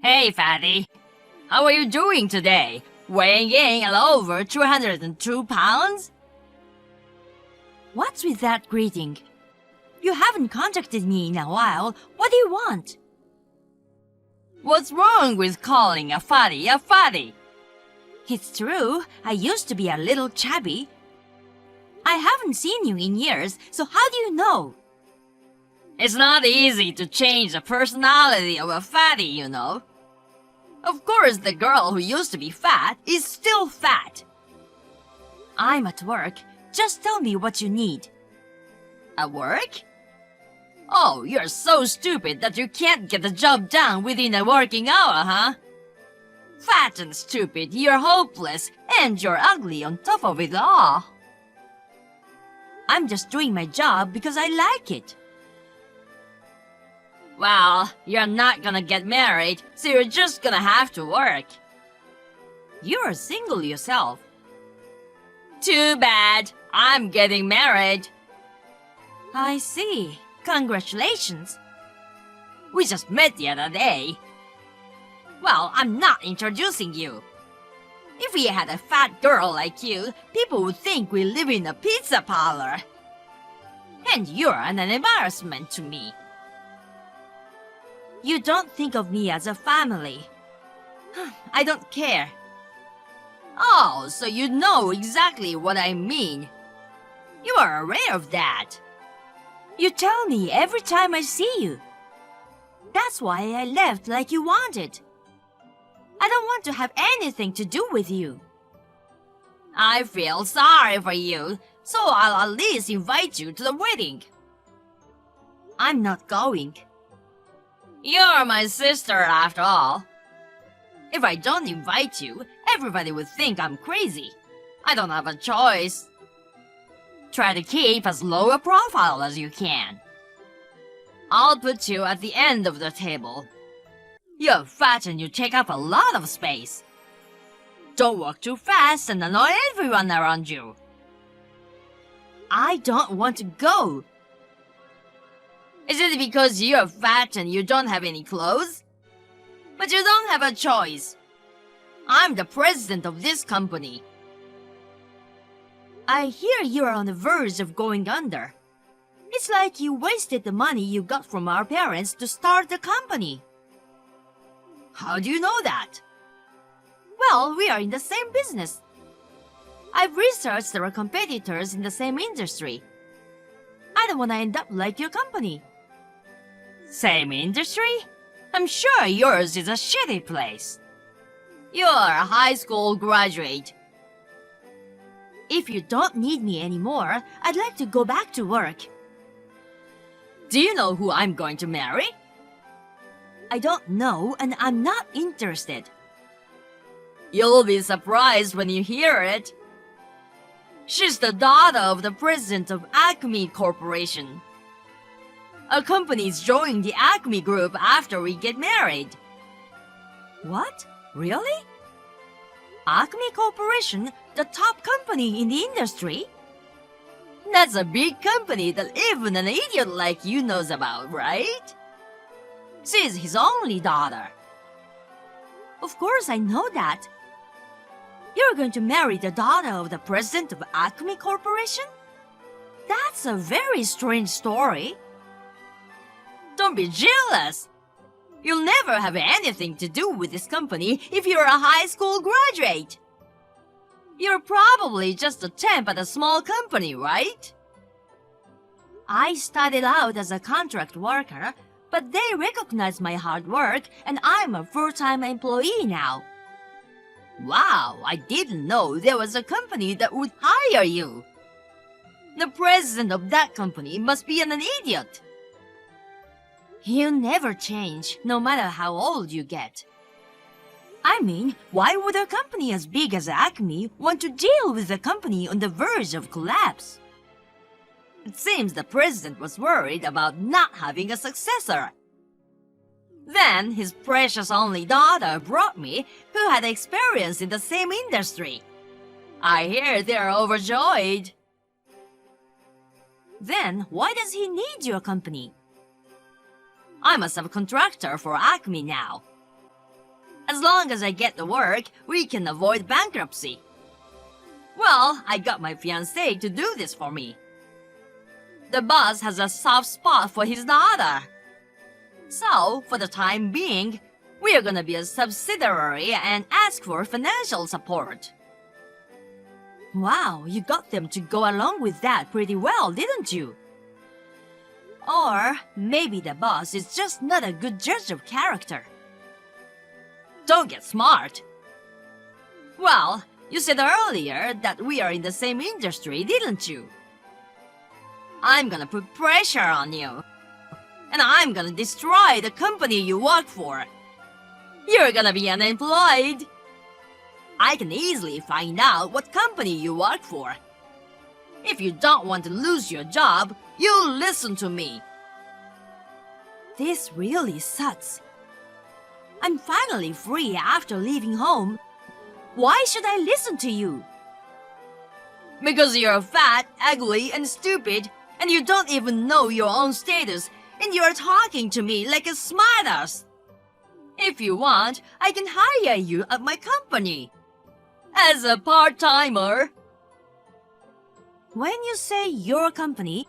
Hey, fatty. How are you doing today? Weighing in at over 202 pounds? What's with that greeting? You haven't contacted me in a while. What do you want? What's wrong with calling a fatty a fatty? It's true, I used to be a little chubby. I haven't seen you in years, so how do you know? It's not easy to change the personality of a fatty, you know. Of course, the girl who used to be fat is still fat. I'm at work. Just tell me what you need. At work? Oh, you're so stupid that you can't get the job done within a working hour, huh? Fat and stupid, you're hopeless, and you're ugly on top of it all. I'm just doing my job because I like it. Well, you're not gonna get married, so you're just gonna have to work. You're single yourself. Too bad. I'm getting married. I see. Congratulations. We just met the other day. Well, I'm not introducing you. If we had a fat girl like you, people would think we live in a pizza parlor. And you're an embarrassment to me. You don't think of me as a family. I don't care. Oh, so you know exactly what I mean. You are aware of that. You tell me every time I see you. That's why I left like you wanted. I don't want to have anything to do with you. I feel sorry for you, so I'll at least invite you to the wedding. I'm not going. You're my sister after all. If I don't invite you, everybody would think I'm crazy. I don't have a choice. Try to keep as low a profile as you can. I'll put you at the end of the table. You're fat and you take up a lot of space. Don't walk too fast and annoy everyone around you. I don't want to go. Is it because you're fat and you don't have any clothes? But you don't have a choice. I'm the president of this company. I hear you're on the verge of going under. It's like you wasted the money you got from our parents to start the company. How do you know that? Well, we are in the same business. I've researched our competitors in the same industry. I don't want to end up like your company. Same industry? I'm sure yours is a shitty place. You're a high school graduate. If you don't need me anymore, I'd like to go back to work. Do you know who I'm going to marry? I don't know, and I'm not interested. You'll be surprised when you hear it. She's the daughter of the president of Acme Corporation. Our company's joining the Acme Group after we get married. What? Really? Acme Corporation, the top company in the industry? That's a big company that even an idiot like you knows about, right? She's his only daughter. Of course I know that. You're going to marry the daughter of the president of Acme Corporation? That's a very strange story. Don't be jealous. You'll never have anything to do with this company if you're a high school graduate. You're probably just a temp at a small company, right? I started out as a contract worker, but they recognize my hard work and I'm a full-time employee now. Wow, I didn't know there was a company that would hire you. The president of that company must be an idiot. You never change, no matter how old you get. I mean, why would a company as big as Acme want to deal with a company on the verge of collapse? It seems the president was worried about not having a successor. Then his precious only daughter brought me, who had experience in the same industry. I hear they're overjoyed. Then why does he need your company? I'm a subcontractor for Acme now. As long as I get the work, we can avoid bankruptcy. Well, I got my fiancée to do this for me. The boss has a soft spot for his daughter. So, for the time being, we are gonna be a subsidiary and ask for financial support. Wow, you got them to go along with that pretty well, didn't you? Or maybe the boss is just not a good judge of character. Don't get smart. Well, you said earlier that we are in the same industry, didn't you? I'm gonna put pressure on you. And I'm gonna destroy the company you work for. You're gonna be unemployed. I can easily find out what company you work for. If you don't want to lose your job, you listen to me. This really sucks. I'm finally free after leaving home. Why should I listen to you? Because you're fat, ugly, and stupid, and you don't even know your own status, and you're talking to me like a smartass. If you want, I can hire you at my company. As a part-timer. When you say your company,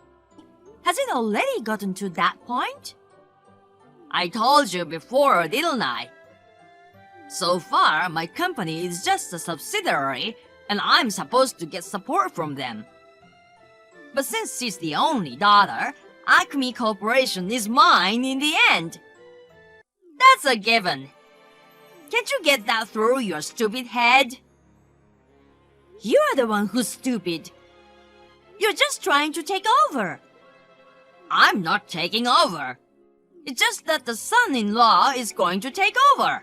has it already gotten to that point? I told you before, didn't I? So far, my company is just a subsidiary, and I'm supposed to get support from them. But since she's the only daughter, Acme Corporation is mine in the end. That's a given. Can't you get that through your stupid head? You're the one who's stupid. You're just trying to take over. I'm not taking over. It's just that the son-in-law is going to take over.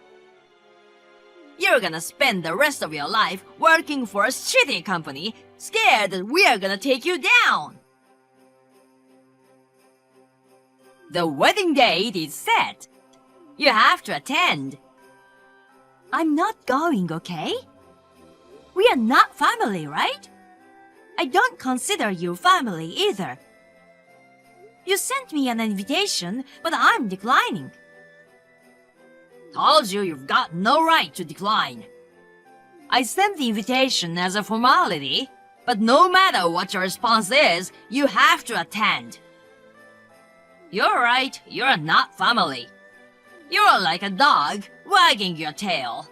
You're gonna spend the rest of your life working for a shitty company, scared that we're gonna take you down. The wedding date is set. You have to attend. I'm not going, okay? We are not family, right? I don't consider you family either. You sent me an invitation, but I'm declining. Told you you've got no right to decline. I sent the invitation as a formality, but no matter what your response is, you have to attend. You're right, you're not family. You're like a dog wagging your tail.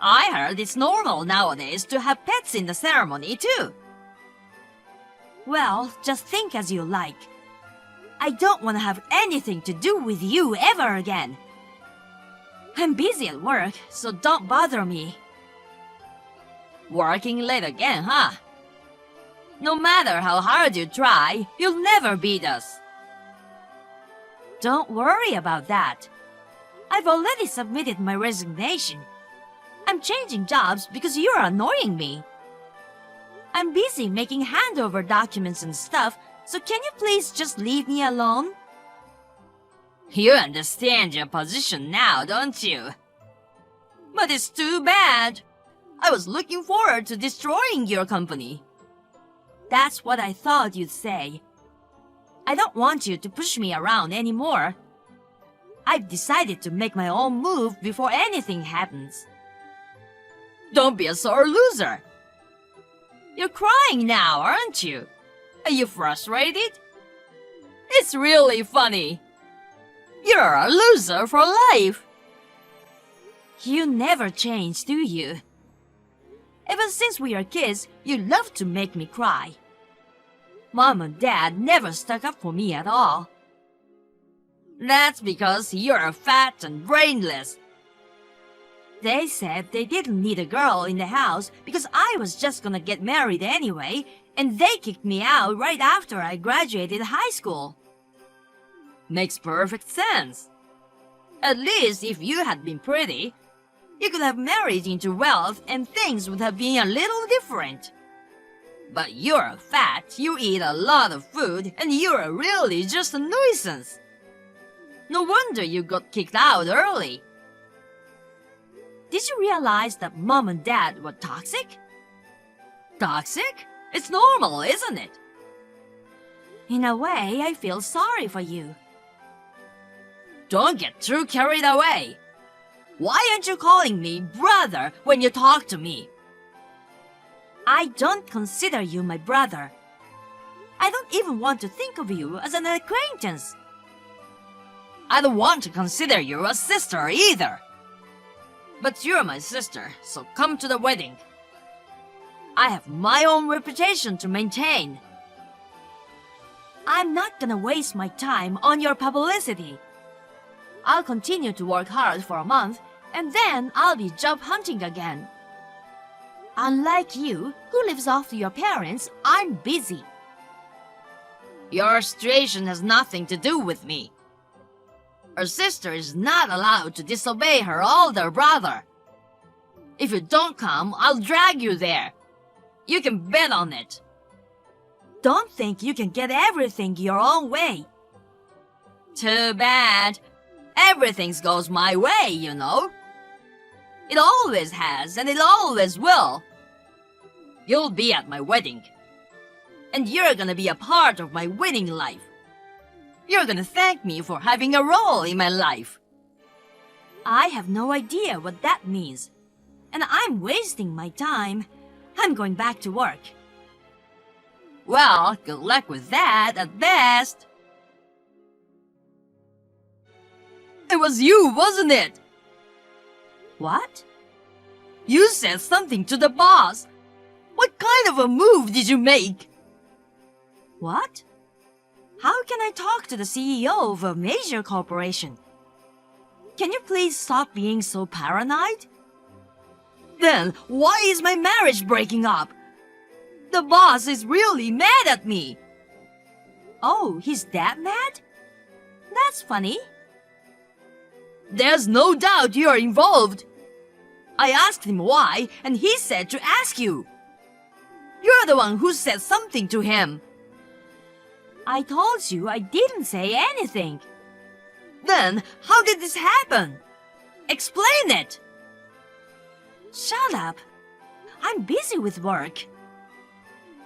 I heard it's normal nowadays to have pets in the ceremony too. Well, just think as you like. I don't want to have anything to do with you ever again. I'm busy at work, so don't bother me. Working late again, huh? No matter how hard you try, you'll never beat us. Don't worry about that. I've already submitted my resignation. I'm changing jobs because you're annoying me. I'm busy making handover documents and stuff, so can you please just leave me alone? You understand your position now, don't you? But it's too bad. I was looking forward to destroying your company. That's what I thought you'd say. I don't want you to push me around anymore. I've decided to make my own move before anything happens. Don't be a sore loser. You're crying now, aren't you? Are you frustrated? It's really funny. You're a loser for life. You never change, do you? Ever since we were kids, you love to make me cry. Mom and Dad never stuck up for me at all. That's because you're fat and brainless. They said they didn't need a girl in the house because I was just gonna get married anyway, and they kicked me out right after I graduated high school. Makes perfect sense. At least if you had been pretty, you could have married into wealth and things would have been a little different. But you're fat, you eat a lot of food, and you're really just a nuisance. No wonder you got kicked out early. Did you realize that Mom and Dad were toxic? Toxic? It's normal, isn't it? In a way, I feel sorry for you. Don't get too carried away. Why aren't you calling me brother when you talk to me? I don't consider you my brother. I don't even want to think of you as an acquaintance. I don't want to consider you a sister either. But you're my sister, so come to the wedding. I have my own reputation to maintain. I'm not gonna waste my time on your publicity. I'll continue to work hard for a month, and then I'll be job hunting again. Unlike you, who lives off your parents, I'm busy. Your situation has nothing to do with me. Her sister is not allowed to disobey her older brother. If you don't come, I'll drag you there. You can bet on it. Don't think you can get everything your own way. Too bad. Everything goes my way, you know. It always has, and it always will. You'll be at my wedding. And you're gonna be a part of my winning life. You're gonna thank me for having a role in my life. I have no idea what that means. And I'm wasting my time. I'm going back to work. Well, good luck with that at best. It was you, wasn't it? What? You said something to the boss. What kind of a move did you make? What? How can I talk to the CEO of a major corporation? Can you please stop being so paranoid? Then why is my marriage breaking up? The boss is really mad at me. Oh, he's that mad? That's funny. There's no doubt you're involved. I asked him why, and he said to ask you. You're the one who said something to him. I told you I didn't say anything. Then, how did this happen? Explain it. Shut up. I'm busy with work.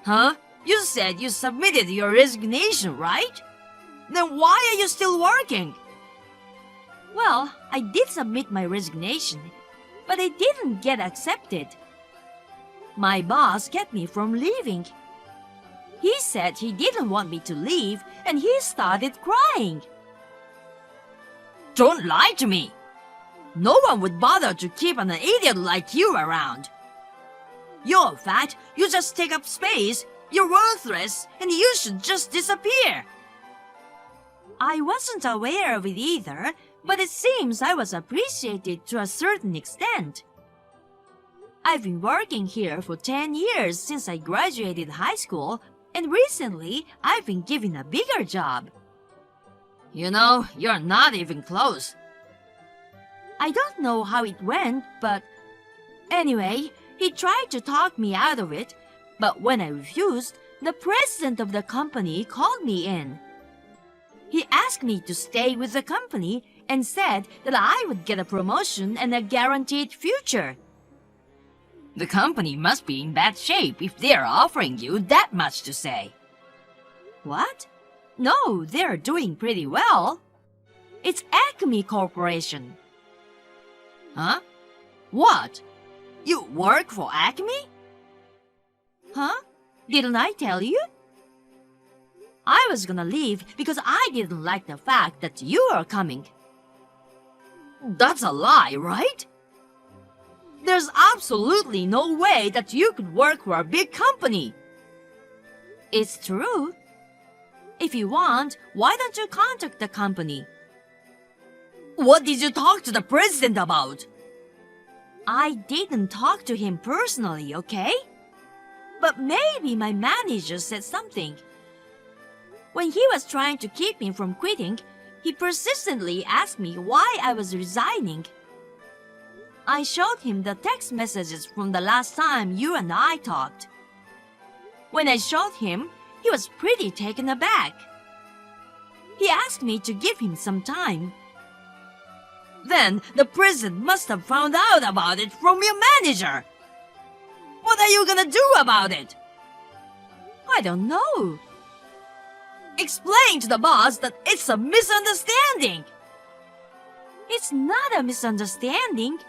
Huh? You said you submitted your resignation, right? Then why are you still working? Well, I did submit my resignation, but it didn't get accepted. My boss kept me from leaving. He said he didn't want me to leave, and he started crying. Don't lie to me. No one would bother to keep an idiot like you around. You're fat, you just take up space, you're worthless, and you should just disappear. I wasn't aware of it either, but it seems I was appreciated to a certain extent. I've been working here for 10 years since I graduated high school, and recently I've been given a bigger job. You know, you're not even close. I don't know how it went, but anyway, he tried to talk me out of it, but when I refused, the president of the company called me in. He asked me to stay with the company and said that I would get a promotion and a guaranteed future. The company must be in bad shape if they're offering you that much to say. What? No, they're doing pretty well. It's Acme Corporation. Huh? What? You work for Acme? Huh? Didn't I tell you? I was gonna leave because I didn't like the fact that you are coming. That's a lie, right? There's absolutely no way that you could work for a big company. It's true. If you want, why don't you contact the company? What did you talk to the president about? I didn't talk to him personally, okay? But maybe my manager said something. When he was trying to keep me from quitting, he persistently asked me why I was resigning. I showed him the text messages from the last time you and I talked. When I showed him, he was pretty taken aback. He asked me to give him some time. Then the president must have found out about it from your manager. What are you gonna do about it? I don't know. Explain to the boss that it's a misunderstanding. It's not a misunderstanding.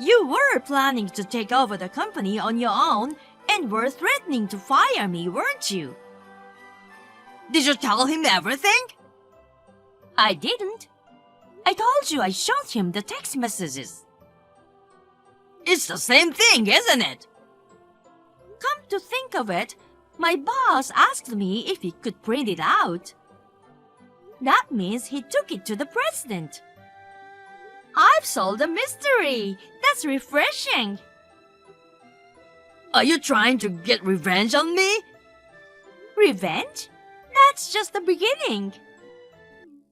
You were planning to take over the company on your own and were threatening to fire me, weren't you? Did you tell him everything? I didn't. I told you I showed him the text messages. It's the same thing, isn't it? Come to think of it, my boss asked me if he could print it out. That means he took it to the president. I've solved a mystery. That's refreshing. Are you trying to get revenge on me? Revenge? That's just the beginning.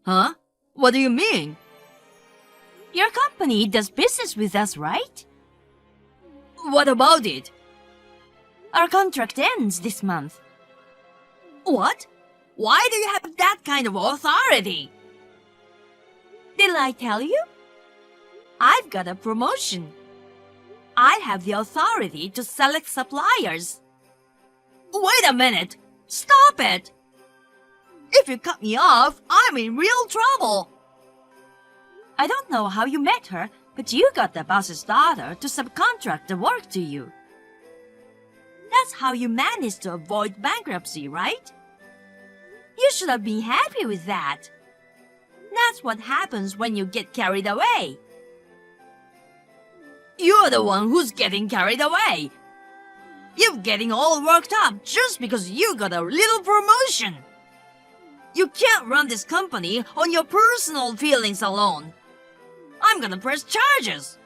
Huh? What do you mean? Your company does business with us, right? What about it? Our contract ends this month. What? Why do you have that kind of authority? Did I tell you? I've got a promotion. I have the authority to select suppliers. Wait a minute! Stop it! If you cut me off, I'm in real trouble. I don't know how you met her, but you got the boss's daughter to subcontract the work to you. That's how you managed to avoid bankruptcy, right? You should have been happy with that. That's what happens when you get carried away. You're the one who's getting carried away. You're getting all worked up just because you got a little promotion. You can't run this company on your personal feelings alone. I'm gonna press charges.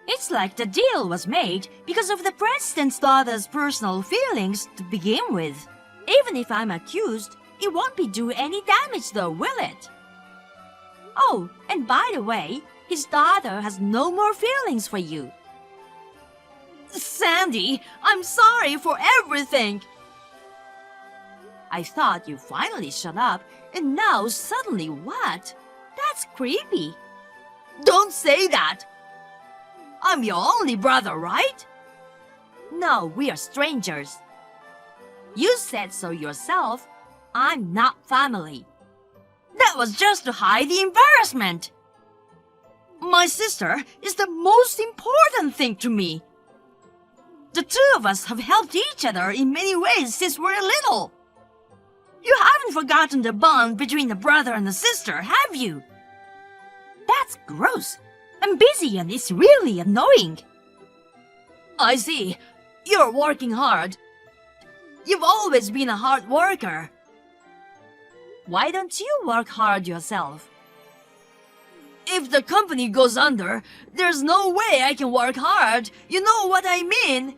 It's like the deal was made because of the president's daughter's personal feelings to begin with. Even if I'm accused, it won't be do any damage though, will it? Oh, and by the way, his daughter has no more feelings for you. Sandy, I'm sorry for everything. I thought you finally shut up, and now suddenly what? That's creepy. Don't say that. I'm your only brother, right? No, we are strangers. You said so yourself. I'm not family. That was just to hide the embarrassment. My sister is the most important thing to me. The two of us have helped each other in many ways since we're little. You haven't forgotten the bond between a brother and a sister, have you? That's gross. I'm busy and it's really annoying. I see. You're working hard. You've always been a hard worker. Why don't you work hard yourself? If the company goes under, there's no way I can work hard. You know what I mean?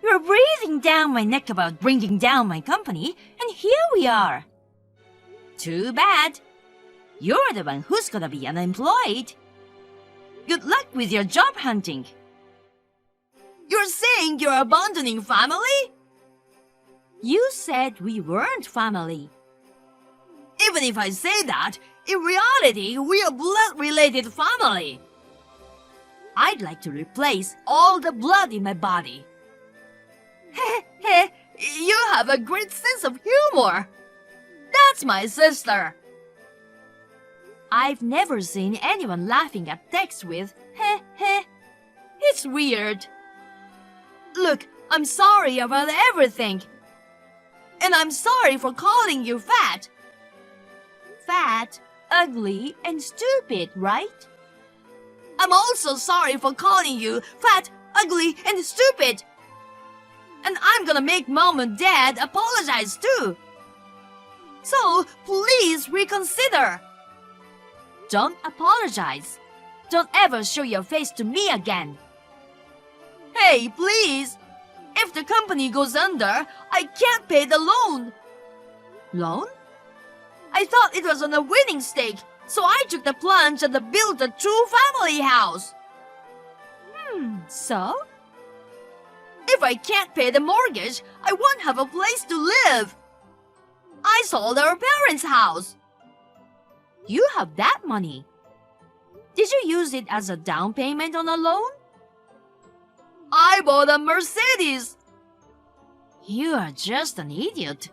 You're breathing down my neck about bringing down my company, and here we are. Too bad. You're the one who's gonna be unemployed. Good luck with your job hunting. You're saying you're abandoning family? You said we weren't family. Even if I say that, in reality, we're a blood-related family. I'd like to replace all the blood in my body. You have a great sense of humor. That's my sister. I've never seen anyone laughing at Tex with It's weird. Look, I'm sorry about everything. And I'm sorry for calling you fat. Fat, ugly, and stupid, right? I'm also sorry for calling you fat, ugly, and stupid. And I'm gonna make Mom and Dad apologize too. So, please reconsider. Don't apologize. Don't ever show your face to me again. Hey, please. If the company goes under, I can't pay the loan. Loan? I thought it was on a winning stake, so I took the plunge and built a true family house. So? If I can't pay the mortgage, I won't have a place to live. I sold our parents' house. You have that money. Did you use it as a down payment on a loan? I bought a Mercedes. You are just an idiot.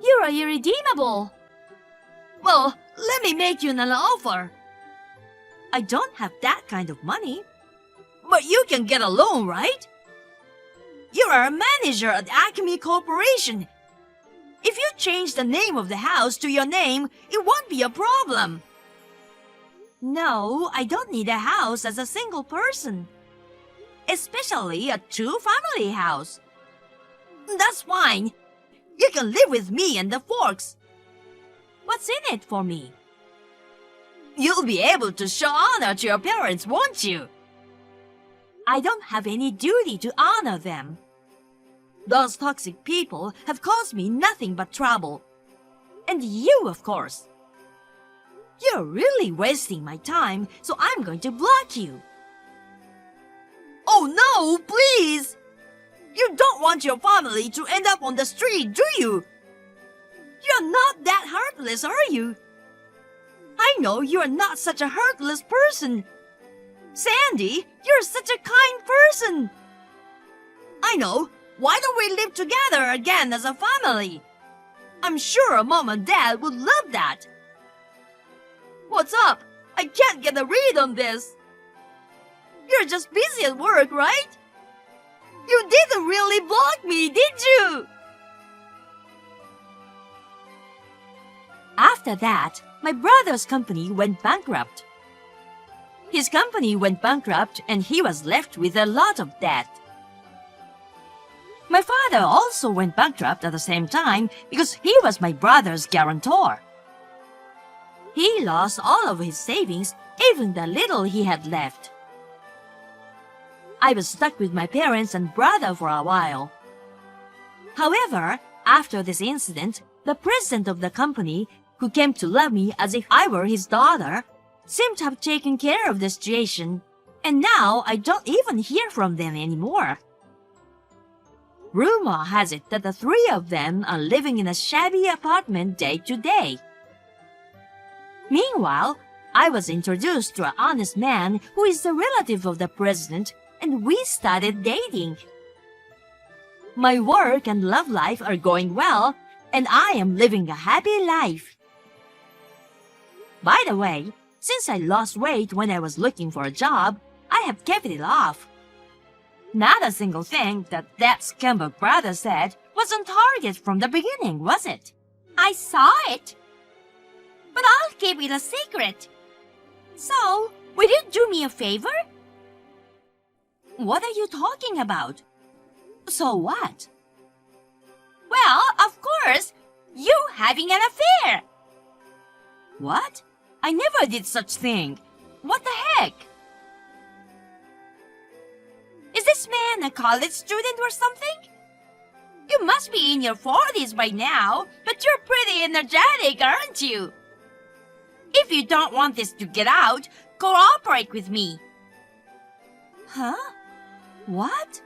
You're irredeemable. Well, let me make you an offer. I don't have that kind of money. But you can get a loan, right? You are a manager at Acme Corporation. If you change the name of the house to your name, it won't be a problem. No, I don't need a house as a single person. Especially a two-family house. That's fine. You can live with me and the Forks. What's in it for me? You'll be able to show honor to your parents, won't you? I don't have any duty to honor them. Those toxic people have caused me nothing but trouble. And you, of course. You're really wasting my time, so I'm going to block you. Oh no, please! You don't want your family to end up on the street, do you? You're not that heartless, are you? I know you're not such a heartless person. Sandy, you're such a kind person. I know. Why don't we live together again as a family? I'm sure Mom and Dad would love that. What's up? I can't get a read on this. You're just busy at work, right? You didn't really block me, did you? After that, my brother's company went bankrupt. His company went bankrupt and he was left with a lot of debt. My father also went bankrupt at the same time because he was my brother's guarantor. He lost all of his savings, even the little he had left. I was stuck with my parents and brother for a while. However, after this incident, the president of the company, who came to love me as if I were his daughter, seemed to have taken care of the situation, and now I don't even hear from them anymore. Rumor has it that the three of them are living in a shabby apartment day to day. Meanwhile, I was introduced to an honest man who is the relative of the president, and we started dating. My work and love life are going well, and I am living a happy life. By the way, since I lost weight when I was looking for a job, I have kept it off. Not a single thing that Scamber brother said was on target from the beginning, was it? I saw it. But I'll keep it a secret. So, will you do me a favor? What are you talking about? So what? Well, of course, you having an affair. What? I never did such thing. What the heck? Is this man a college student or something? You must be in your 40s by now, but you're pretty energetic, aren't you? If you don't want this to get out, cooperate with me. Huh? What?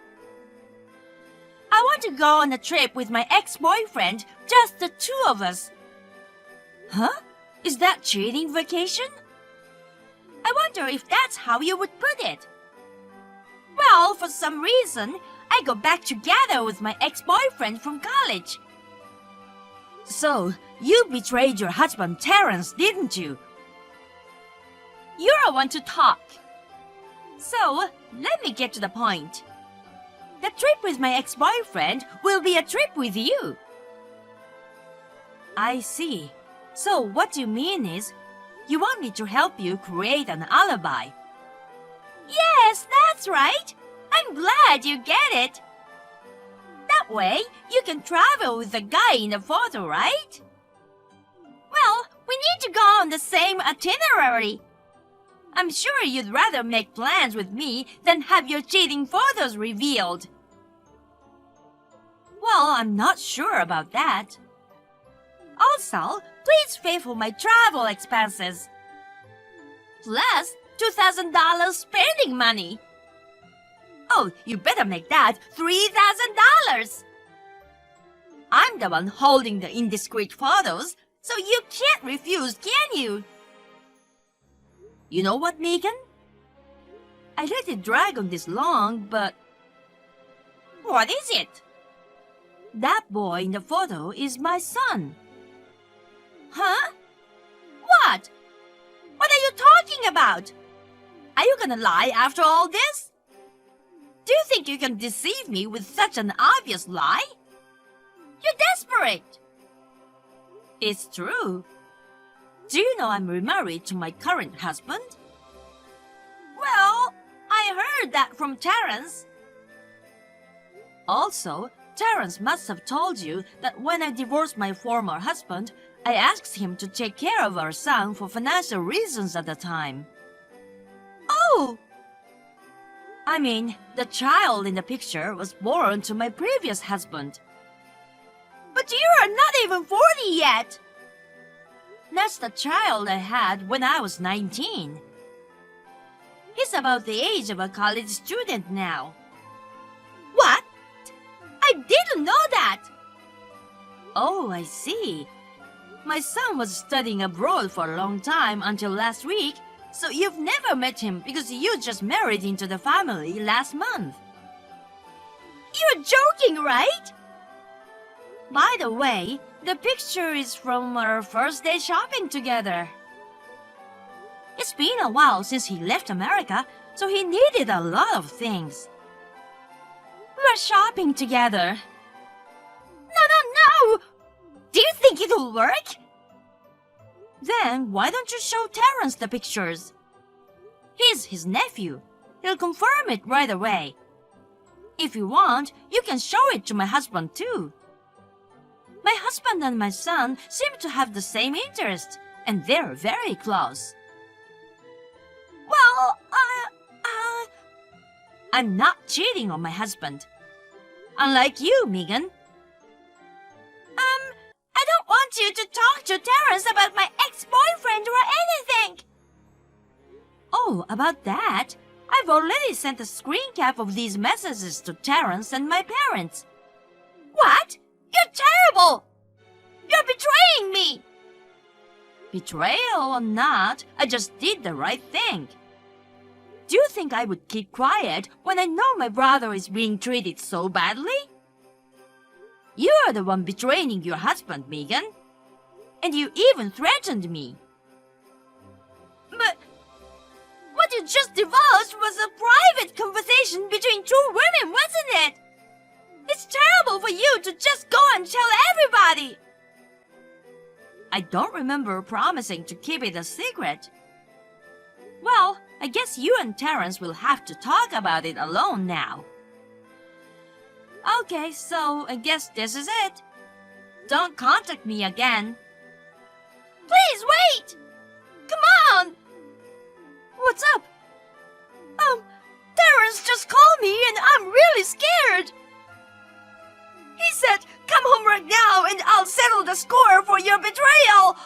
I want to go on a trip with my ex-boyfriend, just the two of us. Huh? Is that cheating vacation? I wonder if that's how you would put it. Well, for some reason, I got back together with my ex-boyfriend from college. So, you betrayed your husband Terrence, didn't you? You're one to talk. So, let me get to the point. The trip with my ex-boyfriend will be a trip with you. I see. So what you mean is, you want me to help you create an alibi. Yes, that's right. I'm glad you get it. That way, you can travel with the guy in the photo, right? Well, we need to go on the same itinerary. I'm sure you'd rather make plans with me than have your cheating photos revealed. Well, I'm not sure about that. Also, please pay for my travel expenses. Plus, $2,000 spending money. Oh, you better make that $3,000. I'm the one holding the indiscreet photos, so you can't refuse, can you? You know what, Megan? I let it drag on this long, but... What is it? That boy in the photo is my son. Huh? talking about? Are you gonna lie after all this? Do you think you can deceive me with such an obvious lie? You're desperate. It's true. Do you know I'm remarried to my current husband? Well, I heard that from Terence. Also, Terence must have told you that when I divorced my former husband, I asked him to take care of our son for financial reasons at the time. Oh! I mean, the child in the picture was born to my previous husband. But you are not even 40 yet! That's the child I had when I was 19. He's about the age of a college student now. What? I didn't know that! Oh, I see. My son was studying abroad for a long time until last week, so you've never met him because you just married into the family last month. You're joking, right? By the way, the picture is from our first day shopping together. It's been a while since he left America, so he needed a lot of things. We were shopping together. No! Do you think it'll work? Then why don't you show Terence the pictures? He's his nephew. He'll confirm it right away. If you want, you can show it to my husband too. My husband and my son seem to have the same interest, and they're very close. Well, I'm not cheating on my husband. Unlike you, Megan. I don't want you to talk to Terence about my ex-boyfriend or anything. Oh, about that, I've already sent a screen cap of these messages to Terence and my parents. What? You're terrible! You're betraying me! Betrayal or not, I just did the right thing. Do you think I would keep quiet when I know my brother is being treated so badly? You are the one betraying your husband, Megan. And you even threatened me. But what you just divulged was a private conversation between two women, wasn't it? It's terrible for you to just go and tell everybody. I don't remember promising to keep it a secret. Well, I guess you and Terence will have to talk about it alone now. Okay, so I guess this is it. Don't contact me again. Please wait! Come on! What's up? Terence just called me and I'm really scared. He said, come home right now and I'll settle the score for your betrayal.